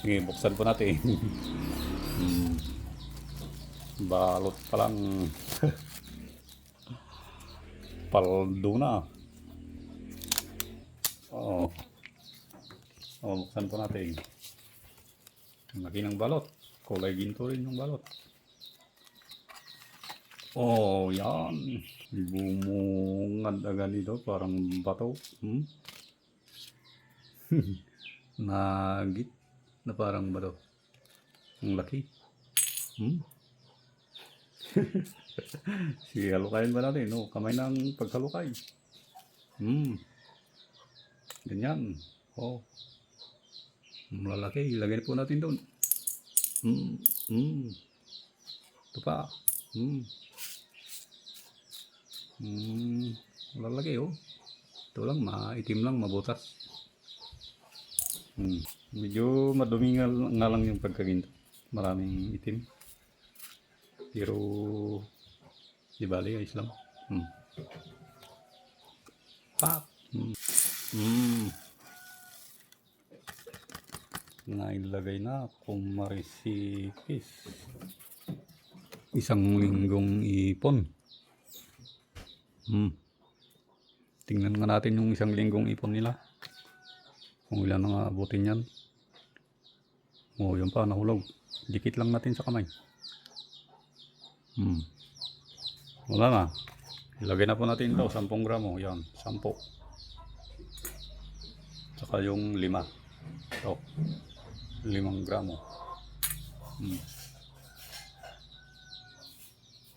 Sige, buksan po natin. Balot pa lang. Paldo na. Oo. Buksan po natin. Laki ng balot. Kulay ginto rin yung balot. Yan. Bumungad agad dito. Parang bato. Nagit na parang bato. Ang laki. Sige, halukayin ba natin? No? Kamay ng paghalukay. Ganyan. Malalaki. Ilagay po natin doon. Ito pa. Malalaki Ito lang, maitim lang, mabutas. Medyo madumi nga lang yung pagkaginto. Maraming itim. Pero di bali, ayos lang. Pop! Nailagay na kumarisipis. Isang linggong ipon. Tingnan nga natin yung isang linggong ipon nila. Kung ilan na abutin yan. Yun pa, nahulog. Dikit lang natin sa kamay. Wala na. Ilagay na po natin ito, 10 gramo. Yan, 10. Saka yung 5. Ito, 5 gramo.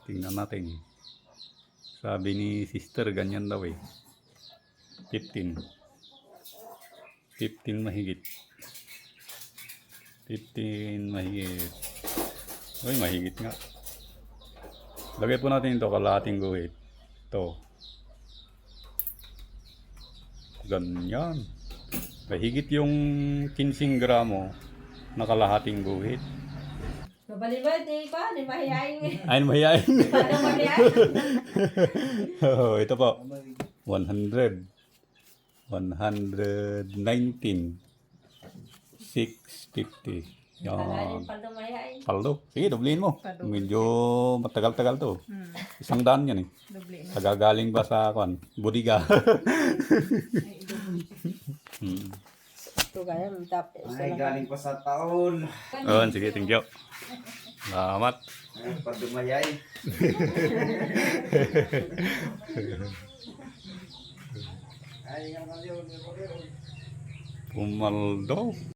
Tingnan natin. Sabi ni sister, ganyan daw 15 mahigit. 15 mahigit. Mahigit nga. Lagay po natin ito, kalahating guhit. Ito. Ganyan. Mahigit yung 15 gramo na kalahating guhit. Mabalibad, pa, ni mahihayin. Ay, mahihayin. Paano mahihayin? Ito po. 100. 119. 650. Yan. Paldo mahihayin. Paldo. Sige, doblihin mo. Medyo matagal-tagal to. 100 yan Doblihin. Tagagaling ba sa budiga? Ito kaya, tapos. Ay, galing pa sa taon. Sige, thank you. Salamat. Pagdumayay. Ay, nga naman yun. Pumaldo.